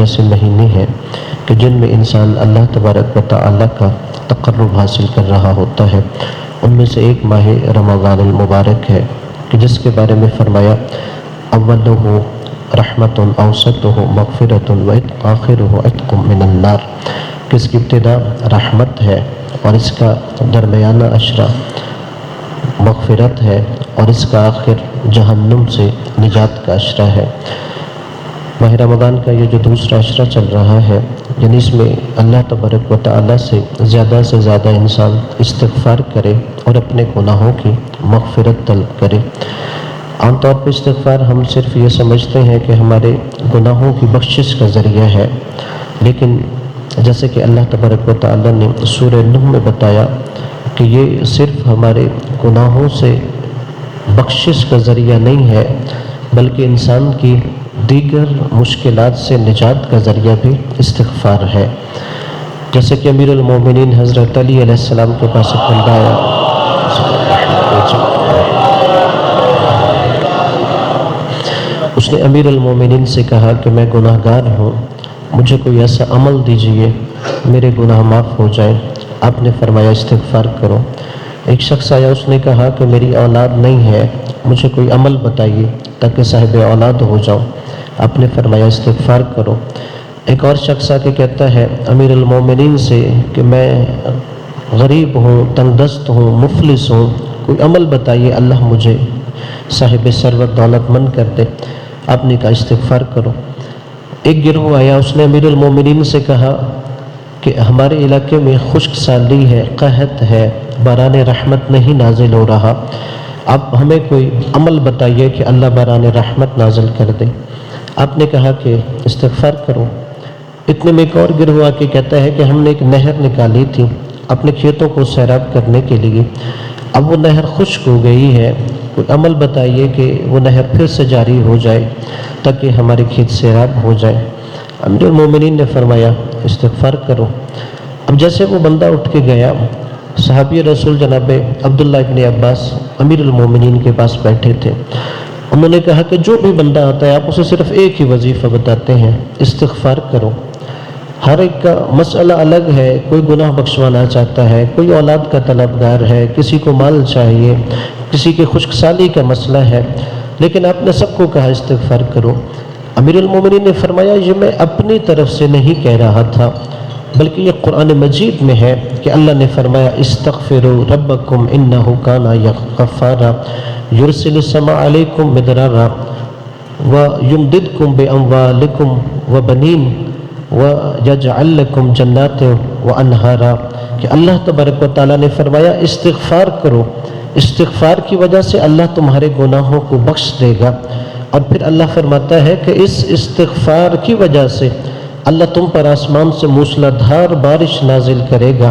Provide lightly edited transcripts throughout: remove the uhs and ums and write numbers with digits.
ایسے مہینے ہیں کہ جن میں انسان اللہ تبارک و تعالی کا تقرب حاصل کر رہا ہوتا ہے۔ ان میں سے ایک ماہ رمضان المبارک ہے کہ جس کے بارے میں فرمایا اولہ رحمت اوسطہ مغفرۃ و آخرہ عتق من النار، کہ اس کی ابتدا رحمت ہے اور اس کا درمیانہ عشرہ مغفرت ہے اور اس کا آخر جہنم سے نجات کا عشرہ ہے۔ ماہ رمضان کا یہ جو دوسرا عشرہ چل رہا ہے، یعنی اس میں اللہ تبارک و تعالیٰ سے زیادہ انسان استغفار کرے اور اپنے گناہوں کی مغفرت طلب کرے۔ عام طور پہ استغفار ہم صرف یہ سمجھتے ہیں کہ ہمارے گناہوں کی بخشش کا ذریعہ ہے، لیکن جیسے کہ اللہ تبارک و تعالیٰ نے سورہ نوح میں بتایا کہ یہ صرف ہمارے گناہوں سے بخشش کا ذریعہ نہیں ہے، بلکہ انسان کی دیگر مشکلات سے نجات کا ذریعہ بھی استغفار ہے۔ جیسے کہ امیر المومنین حضرت علی علیہ السلام کے پاس ایک بندہ آیا، اس نے امیر المومنین سے کہا کہ میں گناہ گار ہوں، مجھے کوئی ایسا عمل دیجئے میرے گناہ معاف ہو جائیں۔ آپ نے فرمایا استغفار کرو۔ ایک شخص آیا، اس نے کہا کہ میری اولاد نہیں ہے، مجھے کوئی عمل بتائیے تاکہ صاحب اولاد ہو جاؤں۔ آپ نے فرمایا استغفار کرو۔ ایک اور شخص آ کے کہتا ہے امیر المومنین سے کہ میں غریب ہوں، تنگ دست ہوں، مفلس ہوں، کوئی عمل بتائیے اللہ مجھے صاحب ثروت دولت مند کر دے۔ آپ نے کہا استغفار کرو۔ ایک گروہ آیا، اس نے امیر المومنین سے کہا کہ ہمارے علاقے میں خشک سالی ہے، قحط ہے، باران رحمت نہیں نازل ہو رہا، آپ ہمیں کوئی عمل بتائیے کہ اللہ باران رحمت نازل کر دے۔ آپ نے کہا کہ استغفار کرو۔ اتنے میں ایک اور گروہ آ کے کہتا ہے کہ ہم نے ایک نہر نکالی تھی اپنے کھیتوں کو سیراب کرنے کے لیے، اب وہ نہر خشک ہو گئی ہے، کوئی عمل بتائیے کہ وہ نہر پھر سے جاری ہو جائے تاکہ ہمارے کھیت سیراب ہو جائے۔ امیر المومنین نے فرمایا استغفار کرو۔ اب جیسے وہ بندہ اٹھ کے گیا، صحابی رسول جناب عبداللہ ابن عباس امیر المومنین کے پاس بیٹھے تھے۔ انہوں نے کہا کہ جو بھی بندہ آتا ہے آپ اسے صرف ایک ہی وظیفہ بتاتے ہیں، استغفار کرو۔ ہر ایک کا مسئلہ الگ ہے، کوئی گناہ بخشوانا چاہتا ہے، کوئی اولاد کا طلبگار ہے، کسی کو مال چاہیے، کسی کے خشک سالی کا مسئلہ ہے، لیکن آپ نے سب کو کہا استغفار کرو۔ امیر المومنین نے فرمایا یہ میں اپنی طرف سے نہیں کہہ رہا تھا، بلکہ یہ قرآن مجید میں ہے کہ اللہ نے فرمایا استغفروا ربکم انہ کان غفارا یرسل السماء علیکم مدرارا ویمددکم باموالکم وبنین ویجعل لکم جنات وانہارا، کہ اللہ تبارک و تعالیٰ نے فرمایا استغفار کرو، استغفار کی وجہ سے اللہ تمہارے گناہوں کو بخش دے گا۔ اور پھر اللہ فرماتا ہے کہ اس استغفار کی وجہ سے اللہ تم پر آسمان سے موسلا دھار بارش نازل کرے گا،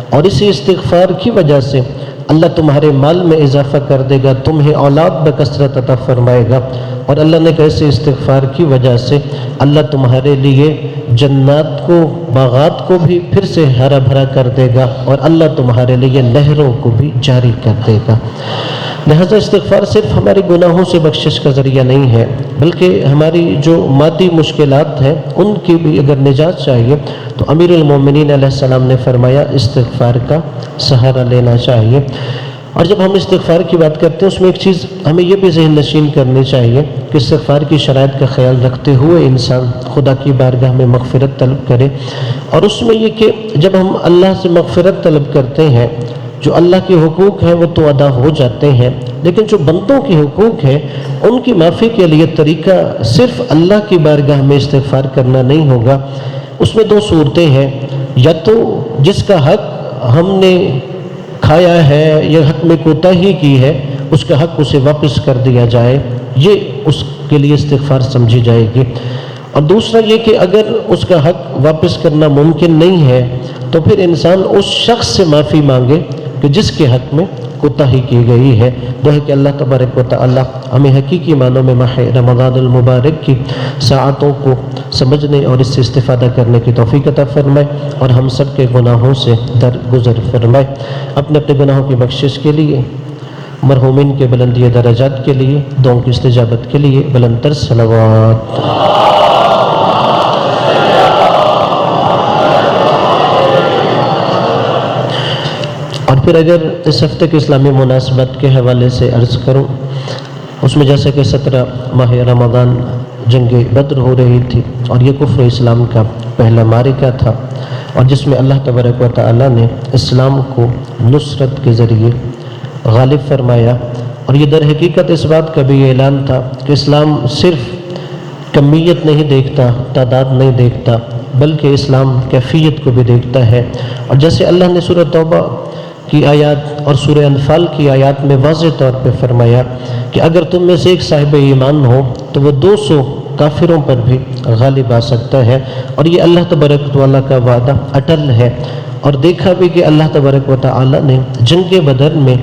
اور اسی استغفار کی وجہ سے اللہ تمہارے مال میں اضافہ کر دے گا، تمہیں اولاد بکثرت عطا فرمائے گا، اور اللہ نے کیسے استغفار کی وجہ سے اللہ تمہارے لیے جنات کو، باغات کو بھی پھر سے ہرا بھرا کر دے گا، اور اللہ تمہارے لیے نہروں کو بھی جاری کر دے گا۔ لہذا استغفار صرف ہمارے گناہوں سے بخشش کا ذریعہ نہیں ہے، بلکہ ہماری جو مادی مشکلات ہیں ان کی بھی اگر نجات چاہیے تو امیر المومنین علیہ السلام نے فرمایا استغفار کا سہارا لینا چاہیے۔ اور جب ہم استغفار کی بات کرتے ہیں اس میں ایک چیز ہمیں یہ بھی ذہن نشین کرنی چاہیے کہ استغفار کی شرائط کا خیال رکھتے ہوئے انسان خدا کی بارگاہ میں مغفرت طلب کرے، اور اس میں یہ کہ جب ہم اللہ سے مغفرت طلب کرتے ہیں جو اللہ کے حقوق ہیں وہ تو ادا ہو جاتے ہیں، لیکن جو بندوں کے حقوق ہیں ان کی معافی کے لیے طریقہ صرف اللہ کی بارگاہ میں استغفار کرنا نہیں ہوگا۔ اس میں دو صورتیں ہیں، یا تو جس کا حق ہم نے کھایا ہے یا حق میں کوتاہی کی ہے اس کا حق اسے واپس کر دیا جائے، یہ اس کے لیے استغفار سمجھی جائے گی۔ اور دوسرا یہ کہ اگر اس کا حق واپس کرنا ممکن نہیں ہے تو پھر انسان اس شخص سے معافی مانگے کہ جس کے حق میں کوتاہی کی گئی ہے۔ وہ ہے کہ اللہ تبارک و تعالی ہمیں حقیقی معنوں میں ماہ رمضان المبارک کی ساعتوں کو سمجھنے اور اس سے استفادہ کرنے کی توفیق عطا فرمائے، اور ہم سب کے گناہوں سے درگزر فرمائے۔ اپنے اپنے گناہوں کی بخشش کے لیے، مرحومین کے بلندی درجات کے لیے، دعاؤں کی استجابت کے لیے بلند تر صلوات۔ پھر اگر اس ہفتے کے اسلامی مناسبت کے حوالے سے عرض کروں، اس میں جیسے کہ 17 ماہ رمضان جنگ بدر ہو رہی تھی، اور یہ کفر اسلام کا پہلا معرکہ تھا، اور جس میں اللہ تبارک و تعالیٰ نے اسلام کو نصرت کے ذریعے غالب فرمایا۔ اور یہ در حقیقت اس بات کا بھی اعلان تھا کہ اسلام صرف کمیت نہیں دیکھتا، تعداد نہیں دیکھتا، بلکہ اسلام کیفیت کو بھی دیکھتا ہے۔ اور جیسے اللہ نے سورہ توبہ کی آیات اور سورہ انفال کی آیات میں واضح طور پہ فرمایا کہ اگر تم میں سے ایک صاحب ایمان ہو تو وہ 200 کافروں پر بھی غالب آ سکتا ہے، اور یہ اللہ تبارک و تعالیٰ کا وعدہ اٹل ہے۔ اور دیکھا بھی کہ اللہ تبارک و تعالیٰ نے جنگ بدر میں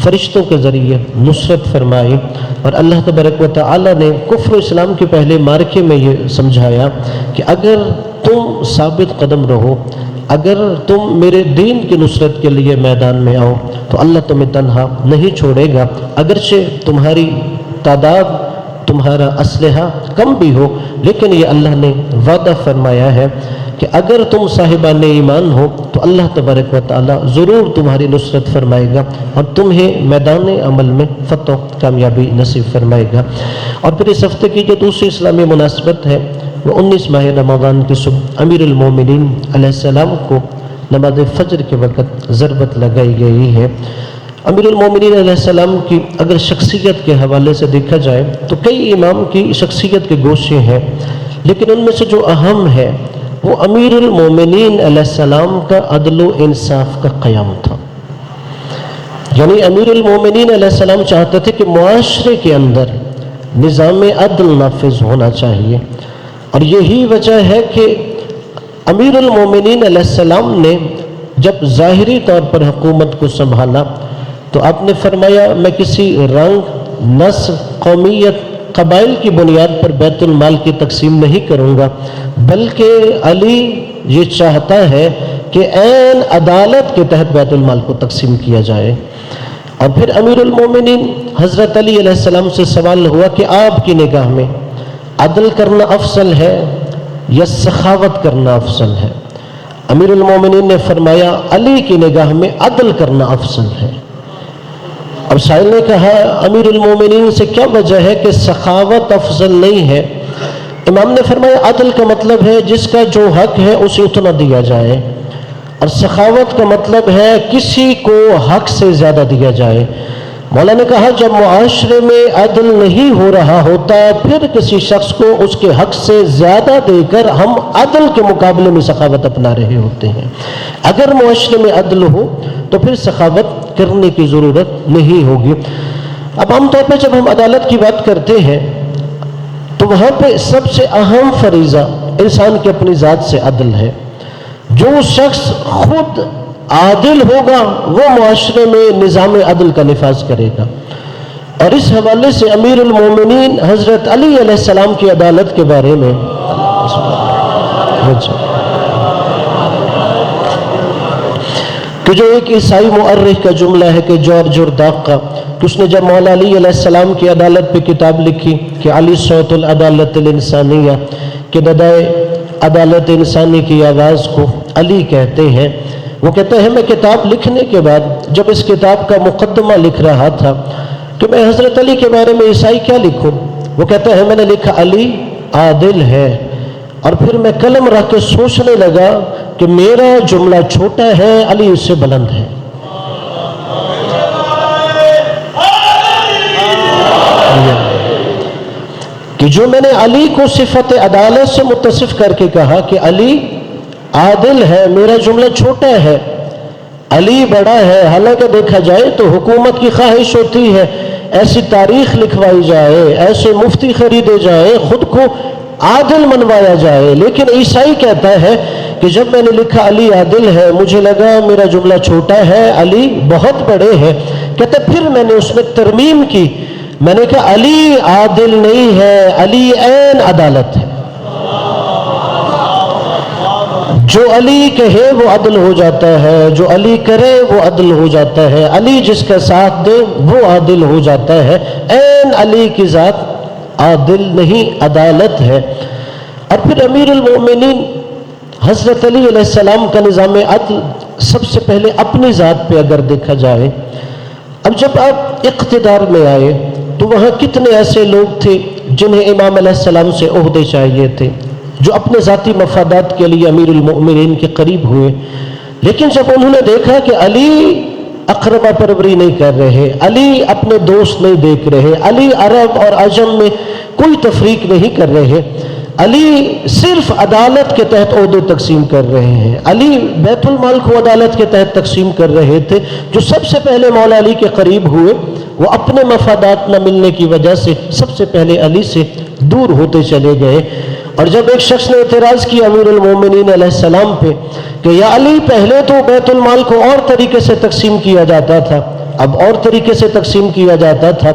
فرشتوں کے ذریعے نصرت فرمائی، اور اللہ تبارک و تعالیٰ نے کفر اسلام کے پہلے معرکے میں یہ سمجھایا کہ اگر تم ثابت قدم رہو، اگر تم میرے دین کی نصرت کے لیے میدان میں آؤ تو اللہ تمہیں تنہا نہیں چھوڑے گا، اگرچہ تمہاری تعداد، تمہارا اسلحہ کم بھی ہو، لیکن یہ اللہ نے وعدہ فرمایا ہے کہ اگر تم صاحبان ایمان ہو تو اللہ تبارک و تعالیٰ ضرور تمہاری نصرت فرمائے گا اور تمہیں میدان عمل میں فتح کامیابی نصیب فرمائے گا۔ اور پھر اس ہفتے کی جو دوسری اسلامی مناسبت ہے وہ 19 ماہ رمضان کی صبح امیر المومنین علیہ السلام کو نماز فجر کے وقت ضربت لگائی گئی ہے۔ امیر المومنین علیہ السلام کی اگر شخصیت کے حوالے سے دیکھا جائے تو کئی امام کی شخصیت کے گوشے ہیں، لیکن ان میں سے جو اہم ہے وہ امیر المومنین علیہ السلام کا عدل و انصاف کا قیام تھا۔ یعنی امیر المومنین علیہ السلام چاہتے تھے کہ معاشرے کے اندر نظام عدل نافذ ہونا چاہیے، اور یہی وجہ ہے کہ امیر المومنین علیہ السلام نے جب ظاہری طور پر حکومت کو سنبھالا تو آپ نے فرمایا میں کسی رنگ، نسل، قومیت، قبائل کی بنیاد پر بیت المال کی تقسیم نہیں کروں گا، بلکہ علی یہ چاہتا ہے کہ عین عدالت کے تحت بیت المال کو تقسیم کیا جائے۔ اور پھر امیر المومنین حضرت علی علیہ السلام سے سوال ہوا کہ آپ کی نگاہ میں عدل کرنا افضل ہے یا سخاوت کرنا افضل ہے؟ امیر المومنین نے فرمایا علی کی نگاہ میں عدل کرنا افضل ہے۔ اب سائل نے کہا امیر المومنین سے کیا وجہ ہے کہ سخاوت افضل نہیں ہے؟ امام نے فرمایا عدل کا مطلب ہے جس کا جو حق ہے اسے اتنا دیا جائے، اور سخاوت کا مطلب ہے کسی کو حق سے زیادہ دیا جائے۔ مولا نے کہا جب معاشرے میں عدل نہیں ہو رہا ہوتا پھر کسی شخص کو اس کے حق سے زیادہ دے کر ہم عدل کے مقابلے میں سخاوت اپنا رہے ہوتے ہیں۔ اگر معاشرے میں عدل ہو تو پھر سخاوت کرنے کی ضرورت نہیں ہوگی۔ اب عام طور پہ جب ہم عدالت کی بات کرتے ہیں تو وہاں پہ سب سے اہم فریضہ انسان کی اپنی ذات سے عدل ہے۔ جو شخص خود عادل ہوگا وہ معاشرے میں نظام عدل کا نفاذ کرے گا، اور اس حوالے سے امیر المومنین حضرت علی علیہ السلام کی عدالت کے بارے میں کہ جو ایک عیسائی مؤرخ کا جملہ ہے کہ جارج ارداق کا، کہ اس نے جب مولا علی علیہ السلام کی عدالت پہ کتاب لکھی کہ علی صوت العدالت الانسانیہ، کہ ندائے عدالت انسانی کی آواز کو علی کہتے ہیں، وہ کہتے ہیں میں کتاب لکھنے کے بعد جب اس کتاب کا مقدمہ لکھ رہا تھا کہ میں حضرت علی کے بارے میں عیسائی کیا لکھوں، وہ کہتا ہے میں نے لکھا علی عادل ہے، اور پھر میں قلم رکھ کے سوچنے لگا کہ میرا جملہ چھوٹا ہے، علی اس سے بلند ہے۔ کہ جو میں نے علی کو صفت عدالت سے متصف کر کے کہا کہ علی عادل ہے، میرا جملہ چھوٹا ہے، علی بڑا ہے، حالانکہ دیکھا جائے تو حکومت کی خواہش ہوتی ہے ایسی تاریخ لکھوائی جائے، ایسے مفتی خریدے جائے، خود کو عادل منوایا جائے، لیکن عیسائی کہتا ہے کہ جب میں نے لکھا علی عادل ہے مجھے لگا میرا جملہ چھوٹا ہے، علی بہت بڑے ہیں۔ کہتا پھر میں نے اس میں ترمیم کی، میں نے کہا علی عادل نہیں ہے، علی عین عدالت ہے۔ جو علی کہے وہ عدل ہو جاتا ہے، جو علی کرے وہ عدل ہو جاتا ہے، علی جس کا ساتھ دے وہ عادل ہو جاتا ہے۔ عین علی کی ذات عادل نہیں، عدالت ہے۔ اور پھر امیر المومنین حضرت علی علیہ السلام کا نظام عدل سب سے پہلے اپنی ذات پہ اگر دیکھا جائے، اب جب آپ اقتدار میں آئے تو وہاں کتنے ایسے لوگ تھے جنہیں امام علیہ السلام سے عہدے چاہیے تھے، جو اپنے ذاتی مفادات کے لیے امیر المؤمنین کے قریب ہوئے، لیکن جب انہوں نے دیکھا کہ علی اقربا پروری نہیں کر رہے، علی اپنے دوست نہیں دیکھ رہے، علی عرب اور عجم میں کوئی تفریق نہیں کر رہے، علی صرف عدالت کے تحت عہدے تقسیم کر رہے ہیں، علی بیت المال کو عدالت کے تحت تقسیم کر رہے تھے، جو سب سے پہلے مولا علی کے قریب ہوئے وہ اپنے مفادات نہ ملنے کی وجہ سے سب سے پہلے علی سے دور ہوتے چلے گئے۔ اور جب ایک شخص نے اعتراض کیا امیر المومنین علیہ السلام پہ کہ یا علی پہلے تو بیت المال کو اور طریقے سے تقسیم کیا جاتا تھا، اب اور طریقے سے تقسیم کیا جاتا تھا،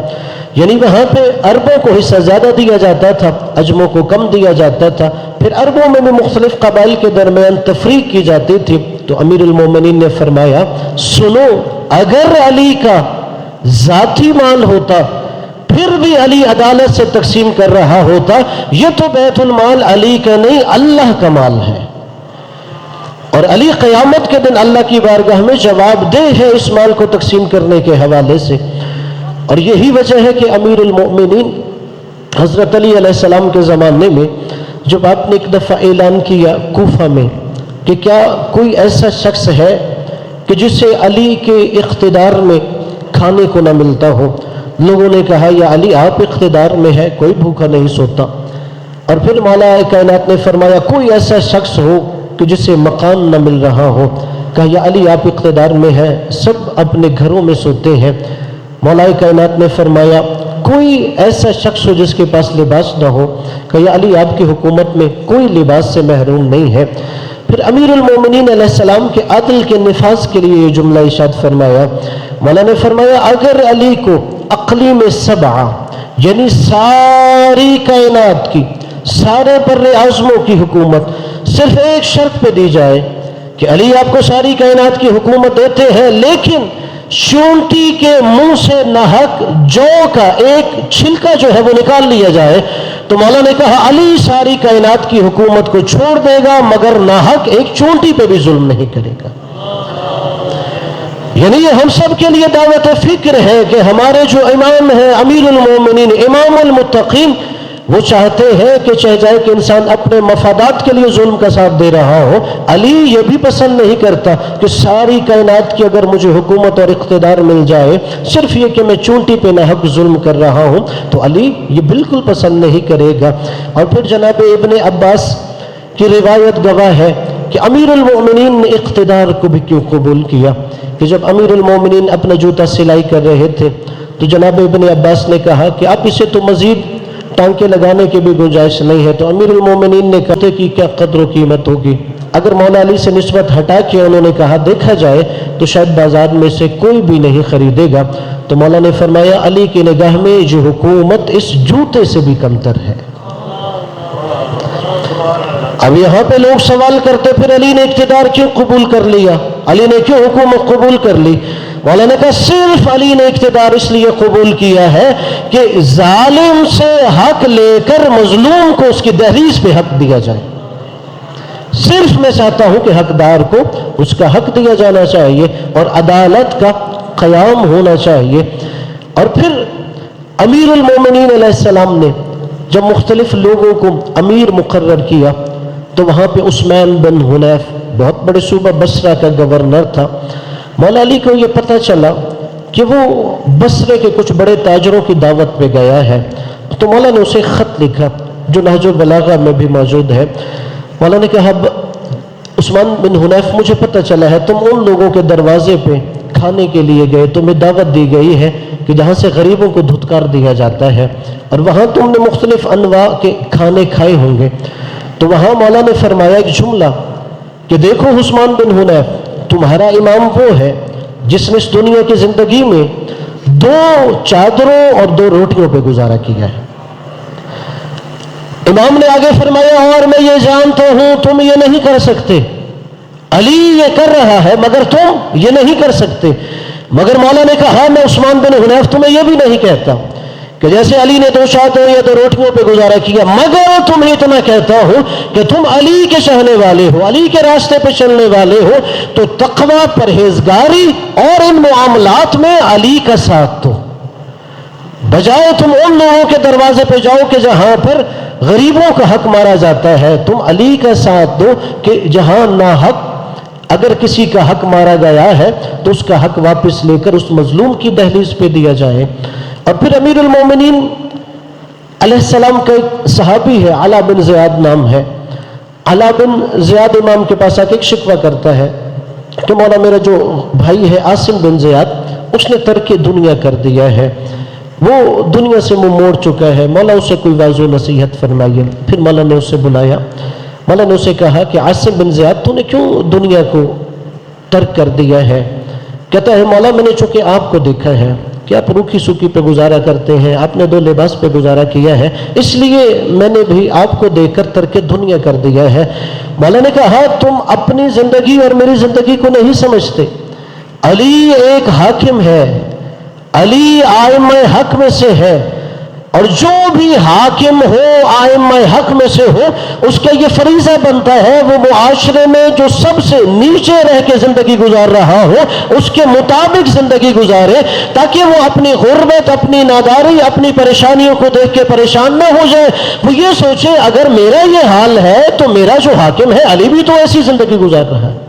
یعنی وہاں پہ عربوں کو حصہ زیادہ دیا جاتا تھا، عجموں کو کم دیا جاتا تھا، پھر عربوں میں بھی مختلف قبائل کے درمیان تفریق کی جاتی تھی، تو امیر المومنین نے فرمایا سنو، اگر علی کا ذاتی مال ہوتا پھر بھی علی عدالت سے تقسیم کر رہا ہوتا، یہ تو بیت المال علی کا نہیں اللہ کا مال ہے، اور علی قیامت کے دن اللہ کی بارگاہ میں جواب دہ ہے اس مال کو تقسیم کرنے کے حوالے سے۔ اور یہی وجہ ہے کہ امیر المؤمنین حضرت علی علیہ السلام کے زمانے میں جب آپ نے ایک دفعہ اعلان کیا کوفہ میں کہ کیا کوئی ایسا شخص ہے کہ جسے علی کے اقتدار میں کھانے کو نہ ملتا ہو، لوگوں نے کہا یا علی آپ اقتدار میں ہے، کوئی بھوکا نہیں سوتا۔ اور پھر مولا کائنات نے فرمایا کوئی ایسا شخص ہو کہ جسے مکان نہ مل رہا ہو، کہا یا علی آپ اقتدار میں ہے، سب اپنے گھروں میں سوتے ہیں۔ مولا کائنات نے فرمایا کوئی ایسا شخص ہو جس کے پاس لباس نہ ہو، کہ یا علی آپ کی حکومت میں کوئی لباس سے محروم نہیں ہے۔ پھر امیر المومنین علیہ السلام کے عدل کے نفاذ کے لیے یہ جملہ ارشاد فرمایا، مولا نے فرمایا اگر علی کو اقلیم سبعہ یعنی ساری کائنات کی، سارے بر اعظموں کی حکومت صرف ایک شرط پہ دی جائے کہ علی آپ کو ساری کائنات کی حکومت دیتے ہیں، لیکن چونٹی کے منہ سے ناحق جو کا ایک چھلکا جو ہے وہ نکال لیا جائے، تو مولا نے کہا علی ساری کائنات کی حکومت کو چھوڑ دے گا مگر ناحق ایک چونٹی پہ بھی ظلم نہیں کرے گا۔ یعنی یہ ہم سب کے لیے دعوت فکر ہے کہ ہمارے جو امام ہیں امیر المومنین امام المتقین، وہ چاہتے ہیں کہ چاہے جائے کہ انسان اپنے مفادات کے لیے ظلم کا ساتھ دے رہا ہو، علی یہ بھی پسند نہیں کرتا کہ ساری کائنات کی اگر مجھے حکومت اور اقتدار مل جائے، صرف یہ کہ میں چونٹی پہ ناحق ظلم کر رہا ہوں، تو علی یہ بالکل پسند نہیں کرے گا۔ اور پھر جناب ابن عباس کی روایت گواہ ہے کہ امیر المومنین نے اقتدار کو بھی کیوں قبول کیا، کہ جب امیر المومنین اپنا جوتا سلائی کر رہے تھے تو جناب ابن عباس نے کہا کہ آپ اسے تو مزید ٹانکے لگانے کی بھی گنجائش نہیں ہے، تو امیر المومنین نے کہا کہ کیا قدر و قیمت ہوگی، اگر مولا علی سے نسبت ہٹا کے انہوں نے کہا دیکھا جائے تو شاید بازار میں سے کوئی بھی نہیں خریدے گا، تو مولا نے فرمایا علی کی نگاہ میں جو حکومت اس جوتے سے بھی کمتر ہے۔ اب یہاں پہ لوگ سوال کرتے پھر علی نے اقتدار کیوں قبول کر لیا، علی نے کیوں حکومت قبول کر لی؟ مولا نے کہا صرف علی نے اقتدار اس لیے قبول کیا ہے کہ ظالم سے حق لے کر مظلوم کو اس کی دہلیز پہ حق دیا جائے، صرف میں چاہتا ہوں کہ حقدار کو اس کا حق دیا جانا چاہیے اور عدالت کا قیام ہونا چاہیے۔ اور پھر امیر المومنین علیہ السلام نے جب مختلف لوگوں کو امیر مقرر کیا تو وہاں پہ عثمان بن حنیف بہت بڑے صوبہ بصرہ کا گورنر تھا۔ مولا علی کو یہ پتہ چلا کہ وہ بصرے کے کچھ بڑے تاجروں کی دعوت پہ گیا ہے، تو مولا نے اسے خط لکھا جو نہج البلاغہ میں بھی موجود ہے۔ مولا نے کہا عثمان بن حنیف مجھے پتہ چلا ہے تم ان لوگوں کے دروازے پہ کھانے کے لیے گئے، تمہیں دعوت دی گئی ہے کہ جہاں سے غریبوں کو دھتکار دیا جاتا ہے، اور وہاں تم نے مختلف انواع کے کھانے کھائے ہوں گے۔ تو وہاں مولا نے فرمایا ایک جملہ کہ دیکھو عثمان بن حنیف، تمہارا امام وہ ہے جس نے اس دنیا کی زندگی میں 2 چادروں اور 2 روٹیوں پہ گزارا کیا ہے۔ امام نے آگے فرمایا اور میں یہ جانتا ہوں تم یہ نہیں کر سکتے، علی یہ کر رہا ہے مگر تم یہ نہیں کر سکتے، مگر مولا نے کہا میں عثمان بن حنیف تمہیں یہ بھی نہیں کہتا کہ جیسے علی نے 2 شاطوں یا 2 روٹیوں پہ گزارا کیا، مگر تمہیں اتنا کہتا ہوں کہ تم علی کے چاہنے والے ہو، علی کے راستے پہ چلنے والے ہو، تو تقوی، پرہیزگاری اور ان معاملات میں علی کا ساتھ دو، بجائے تم ان لوگوں کے دروازے پہ جاؤ کہ جہاں پر غریبوں کا حق مارا جاتا ہے، تم علی کا ساتھ دو کہ جہاں ناحق اگر کسی کا حق مارا گیا ہے تو اس کا حق واپس لے کر اس مظلوم کی دہلیز پہ دیا جائے۔ اور پھر امیر المومنین علیہ السلام کا ایک صحابی ہے، علا بن زیاد نام ہے، علا بن زیاد امام کے پاس آ کے ایک شکوہ کرتا ہے کہ مولا میرا جو بھائی ہے عاصم بن زیاد، اس نے ترک دنیا کر دیا ہے، وہ دنیا سے منہ موڑ چکا ہے، مولا اسے کوئی واعظ و نصیحت فرمائیے۔ پھر مولا نے اسے بلایا، مولا نے اسے کہا کہ عاصم بن زیاد تو نے کیوں دنیا کو ترک کر دیا ہے؟ کہتا ہے مولا میں نے چونکہ آپ کو دیکھا ہے کہ آپ روکھی سوکھی پہ گزارا کرتے ہیں، آپ نے 2 لباس پہ گزارا کیا ہے، اس لیے میں نے بھی آپ کو دیکھ کر ترک دنیا کر دیا ہے۔ مولا نے کہا تم اپنی زندگی اور میری زندگی کو نہیں سمجھتے، علی ایک حاکم ہے، علی آئمہ حق میں سے ہے، اور جو بھی حاکم ہو آئمہ حق میں سے ہو، اس کا یہ فریضہ بنتا ہے وہ معاشرے میں جو سب سے نیچے رہ کے زندگی گزار رہا ہو اس کے مطابق زندگی گزارے، تاکہ وہ اپنی غربت، اپنی ناداری، اپنی پریشانیوں کو دیکھ کے پریشان نہ ہو جائے، وہ یہ سوچے اگر میرا یہ حال ہے تو میرا جو حاکم ہے علی بھی تو ایسی زندگی گزار رہا ہے۔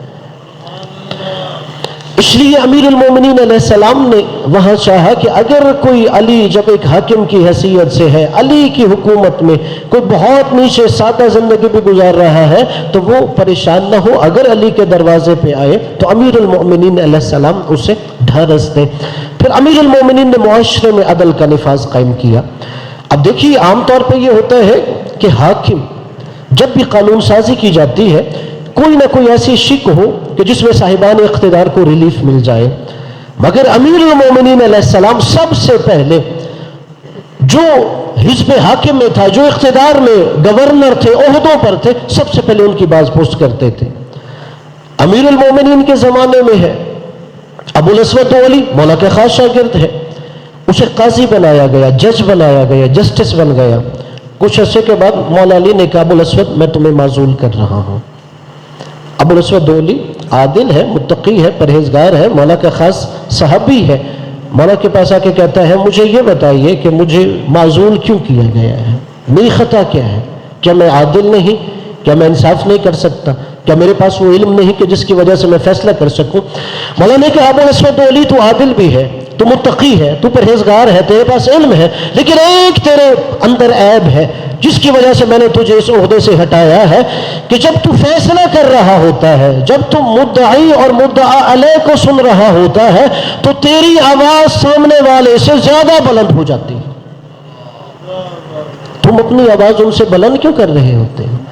اس لیے امیر المومنین علیہ السلام نے وہاں چاہا کہ اگر کوئی علی جب ایک حاکم کی حیثیت سے ہے، علی کی حکومت میں کوئی بہت نیچے سادہ زندگی بھی گزار رہا ہے تو وہ پریشان نہ ہو، اگر علی کے دروازے پہ آئے تو امیر المومنین علیہ السلام اسے ڈھارس دیں۔ پھر امیر المومنین نے معاشرے میں عدل کا نفاذ قائم کیا۔ اب دیکھیے عام طور پہ یہ ہوتا ہے کہ حاکم جب بھی قانون سازی کی جاتی ہے کوئی نہ کوئی ایسی شک ہو کہ جس میں صاحبان اقتدار کو ریلیف مل جائے، مگر امیر المومنین علیہ السلام سب سے پہلے جو حزب حاکم میں تھا، جو اقتدار میں گورنر تھے، عہدوں پر تھے، سب سے پہلے ان کی باز پوست کرتے تھے۔ امیر المومنین کے زمانے میں ہے ابو الاسود دولی، مولا کے خاص شاگرد ہے، اسے قاضی بنایا گیا، جج بنایا گیا، جسٹس بن گیا۔ کچھ عرصے کے بعد مولا علی نے کہا ابو الاسود میں تمہیں معزول کر رہا ہوں۔ ابو الاسود دولی عادل ہے، متقی ہے، پرہیزگار ہے، مولا کا خاص صحابی ہے، مولا کے پاس آ کے کہتا ہے مجھے یہ بتائیے کہ مجھے معزول کیوں کیا گیا ہے، میری خطا کیا ہے؟ کیا میں عادل نہیں؟ کیا میں انصاف نہیں کر سکتا؟ کیا میرے پاس وہ علم نہیں کہ جس کی وجہ سے میں فیصلہ کر سکوں؟ مولا نے کہا ابو الاسود دولی تو عادل بھی ہے، تو متقی ہے، تو پرہیزگار ہے، تیرے پاس علم ہے، لیکن ایک تیرے اندر عیب ہے جس کی وجہ سے میں نے تجھے اس عہدے سے ہٹایا ہے کہ جب تو فیصلہ کر رہا ہوتا ہے، جب تو مدعی اور مدعا علیہ کو سن رہا ہوتا ہے تو تیری آواز سامنے والے سے زیادہ بلند ہو جاتی ہے۔ تم اپنی آواز ان سے بلند کیوں کر رہے ہوتے ہیں؟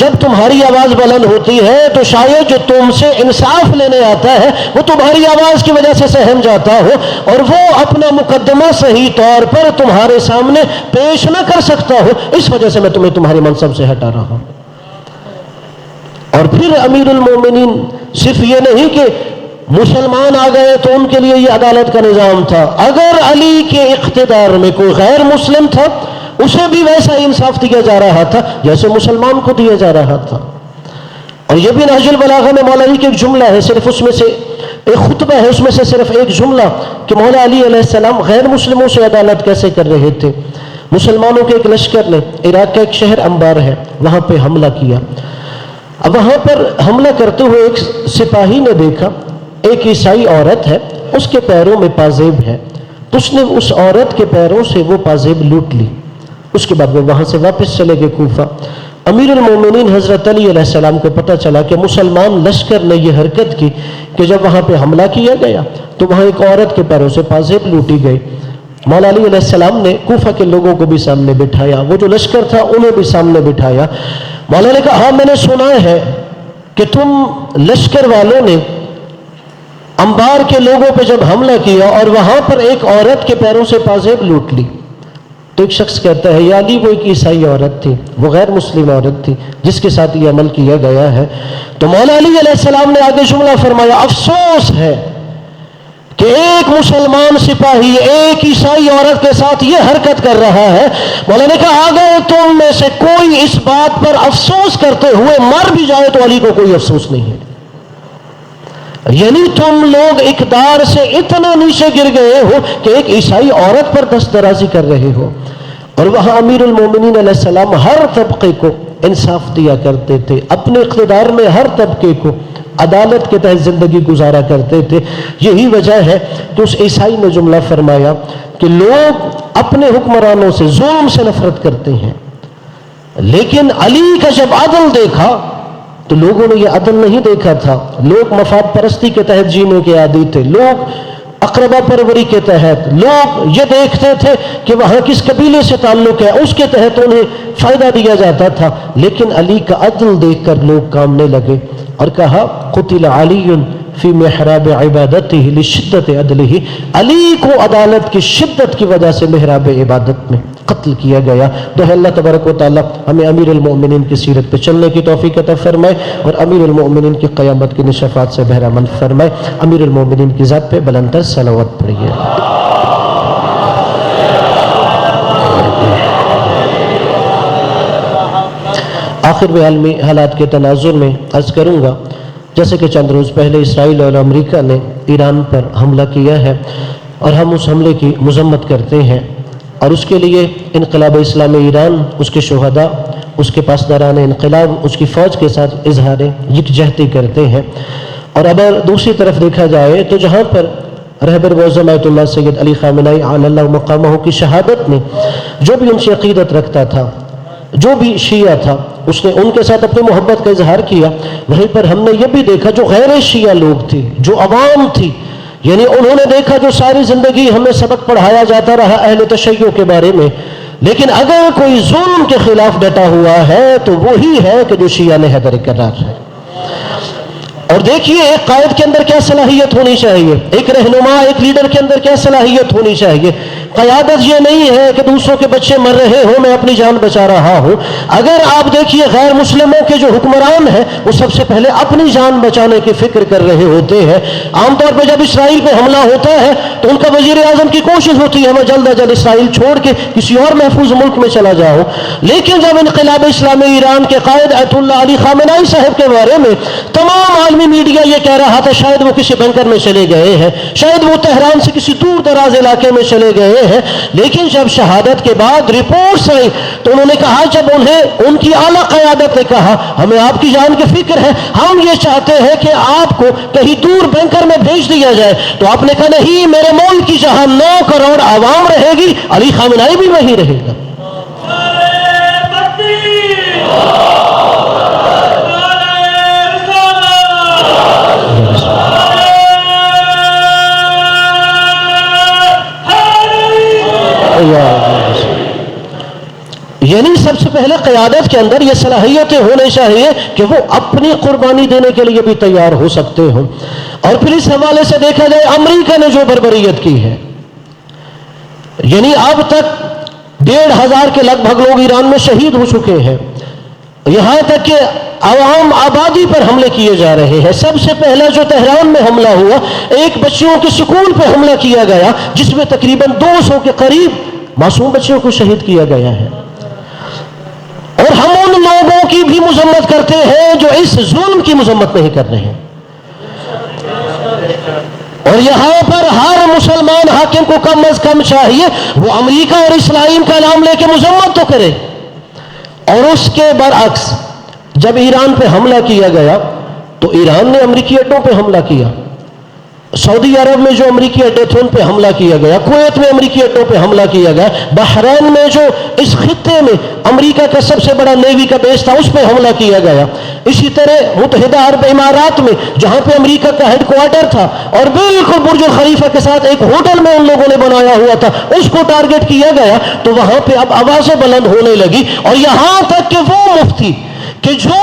جب تمہاری آواز بلند ہوتی ہے تو شاید جو تم سے انصاف لینے آتا ہے وہ تمہاری آواز کی وجہ سے سہم جاتا ہو اور وہ اپنا مقدمہ صحیح طور پر تمہارے سامنے پیش نہ کر سکتا ہو، اس وجہ سے میں تمہیں تمہاری منصب سے ہٹا رہا ہوں۔ اور پھر امیر المومنین صرف یہ نہیں کہ مسلمان آ گئے تو ان کے لیے یہ عدالت کا نظام تھا، اگر علی کے اقتدار میں کوئی غیر مسلم تھا اسے بھی ویسا انصاف دیا جا رہا تھا جیسے مسلمان کو دیا جا رہا تھا۔ اور یہ بھی نہج البلاغہ میں مولا علی کے ایک جملہ ہے، صرف اس میں سے ایک خطبہ ہے، اس میں سے صرف ایک جملہ کہ مولا علی علیہ السلام غیر مسلموں سے عدالت کیسے کر رہے تھے۔ مسلمانوں کے ایک لشکر نے عراق کا ایک شہر انبار ہے وہاں پہ حملہ کیا۔ اب وہاں پر حملہ کرتے ہوئے ایک سپاہی نے دیکھا ایک عیسائی عورت ہے، اس کے پیروں میں پازیب ہے، تو اس نے اس عورت کے پیروں سے وہ پازیب لوٹ لی۔ اس کے بعد وہ وہاں سے واپس چلے گئے کوفہ۔ امیر المومنین حضرت علی علیہ السلام کو پتہ چلا کہ مسلمان لشکر نے یہ حرکت کی کہ جب وہاں پہ حملہ کیا گیا تو وہاں ایک عورت کے پیروں سے پازیب لوٹی گئی۔ مولا علی علیہ السلام نے کوفہ کے لوگوں کو بھی سامنے بٹھایا، وہ جو لشکر تھا انہیں بھی سامنے بٹھایا۔ مولا نے کہا ہاں میں نے سنا ہے کہ تم لشکر والوں نے انبار کے لوگوں پہ جب حملہ کیا اور وہاں پر ایک عورت کے پیروں سے پازیب لوٹ لی۔ تو ایک شخص کہتا ہے یا علی وہ ایک عیسائی عورت تھی، وہ غیر مسلم عورت تھی جس کے ساتھ یہ عمل کیا گیا ہے۔ تو مولا علی علیہ السلام نے آگے جملہ فرمایا افسوس ہے کہ ایک مسلمان سپاہی ایک عیسائی عورت کے ساتھ یہ حرکت کر رہا ہے، مولا نے کہا اگر تم میں سے کوئی اس بات پر افسوس کرتے ہوئے مر بھی جائے تو علی کو کوئی افسوس نہیں ہے۔ یعنی تم لوگ اقدار سے اتنا نیچے گر گئے ہو کہ ایک عیسائی عورت پر دست درازی کر رہے ہو، اور وہاں امیر المومنین علیہ السلام ہر طبقے کو انصاف دیا کرتے تھے، اپنے اقتدار میں ہر طبقے کو عدالت کے تحت زندگی گزارا کرتے تھے۔ یہی وجہ ہے کہ اس عیسائی نے جملہ فرمایا کہ لوگ اپنے حکمرانوں سے ظلم سے نفرت کرتے ہیں، لیکن علی کا جب عدل دیکھا تو لوگوں نے یہ عدل نہیں دیکھا تھا۔ لوگ مفاد پرستی کے تحت جینے کے عادی تھے، لوگ اقربا پروری کے تحت، لوگ یہ دیکھتے تھے کہ وہاں کس قبیلے سے تعلق ہے، اس کے تحت انہیں فائدہ دیا جاتا تھا، لیکن علی کا عدل دیکھ کر لوگ کامنے لگے اور کہا قتل علی فی محراب عبادتہ لشدت عدلہ، علی کو عدالت کی شدت کی وجہ سے محراب عبادت میں قتل کیا گیا۔ تو اللہ تبارک و تعالی ہمیں امیر المؤمنین کی سیرت پہ چلنے کی توفیق عطا فرمائے اور امیر المؤمنین کی قیامت کی نشفات سے بہرہ مند فرمائے۔ امیر المؤمنین کی ذات پہ بلند تر صلوات پڑھیے۔ آخر میں عالمی حالات کے تناظر میں عرض کروں گا، جیسے کہ چند روز پہلے اسرائیل اور امریکہ نے ایران پر حملہ کیا ہے اور ہم اس حملے کی مذمت کرتے ہیں، اور اس کے لیے انقلاب اسلامی ایران، اس کے شہداء، اس کے پاسداران انقلاب، اس کی فوج کے ساتھ اظہار یکجہتی کرتے ہیں۔ اور اگر دوسری طرف دیکھا جائے تو جہاں پر رہبر معظم آیت اللہ سید علی خامنہئی علی اللہ مقامہ کی شہادت میں جو بھی ان سے عقیدت رکھتا تھا، جو بھی شیعہ تھا، اس نے ان کے ساتھ اپنی محبت کا اظہار کیا۔ وہیں پر ہم نے یہ بھی دیکھا جو غیر شیعہ لوگ تھے، جو عوام تھی، یعنی انہوں نے دیکھا جو ساری زندگی ہمیں سبق پڑھایا جاتا رہا اہل تشیع کے بارے میں، لیکن اگر کوئی ظلم کے خلاف ڈٹا ہوا ہے تو وہی ہے کہ جو شیعہ نے حیدر کرار ہے۔ اور دیکھیے ایک قائد کے اندر کیا صلاحیت ہونی چاہیے، ایک رہنما، ایک لیڈر کے اندر کیا صلاحیت ہونی چاہیے۔ قیادت یہ نہیں ہے کہ دوسروں کے بچے مر رہے ہوں میں اپنی جان بچا رہا ہوں۔ اگر آپ دیکھیے غیر مسلموں کے جو حکمران ہیں وہ سب سے پہلے اپنی جان بچانے کی فکر کر رہے ہوتے ہیں۔ عام طور پہ جب اسرائیل پہ حملہ ہوتا ہے تو ان کا وزیر اعظم کی کوشش ہوتی ہے میں جلد از جلد اسرائیل چھوڑ کے کسی اور محفوظ ملک میں چلا جاؤں، لیکن جب انقلاب اسلامی ایران کے قائد آیت اللہ علی خامنہئی صاحب کے بارے میں تمام عالمی میڈیا یہ کہہ رہا تھا شاید وہ کسی بنکر میں چلے گئے ہیں، شاید وہ تہران سے کسی دور دراز علاقے میں چلے گئے ہیں، لیکن جب شہادت کے بعد رپورٹس آئی تو انہوں نے کہا، جب انہیں ان کی اعلیٰ قیادت نے کہا ہمیں آپ کی جان کی فکر ہے، ہم یہ چاہتے ہیں کہ آپ کو کہیں دور بنکر میں بھیج دیا جائے، تو آپ نے کہا نہیں، میرے ملک کی جہاں 9 کروڑ عوام رہے گی علی خامنہئی بھی وہیں رہے گا۔ یعنی سب سے پہلے قیادت کے اندر یہ صلاحیتیں ہونے چاہیے کہ وہ اپنی قربانی دینے کے لیے بھی تیار ہو سکتے ہوں۔ اور پھر اس حوالے سے دیکھا جائے امریکہ نے جو بربریت کی ہے، یعنی اب تک 1,500 کے لگ بھگ لوگ ایران میں شہید ہو چکے ہیں، یہاں تک کہ عوام آبادی پر حملے کیے جا رہے ہیں۔ سب سے پہلا جو تہران میں حملہ ہوا، ایک بچیوں کے سکول پہ حملہ کیا گیا جس میں تقریباً 200 کے قریب معصوم بچیوں کو شہید کیا گیا ہے، اور ہم ان لوگوں کی بھی مذمت کرتے ہیں جو اس ظلم کی مذمت نہیں کر رہے ہیں۔ اور یہاں پر ہر مسلمان حاکم کو کم از کم چاہیے وہ امریکہ اور اسرائیل کا نام لے کے مذمت تو کرے۔ اور اس کے برعکس جب ایران پہ حملہ کیا گیا تو ایران نے امریکی اڈوں پہ حملہ کیا، سعودی عرب میں جو امریکی اڈے تھے ان پہ حملہ کیا گیا، کویت میں امریکی اڈوں پہ حملہ کیا گیا، بحرین میں جو اس خطے میں امریکہ کا سب سے بڑا نیوی کا بیس تھا اس پہ حملہ کیا گیا۔ اسی طرح متحدہ عرب امارات میں جہاں پہ امریکہ کا ہیڈ کوارٹر تھا اور بالکل برج خلیفہ کے ساتھ ایک ہوٹل میں ان لوگوں نے بنایا ہوا تھا، اس کو ٹارگٹ کیا گیا، تو وہاں پہ اب آوازیں بلند ہونے لگی، اور یہاں تک کہ وہ مفتی کہ جو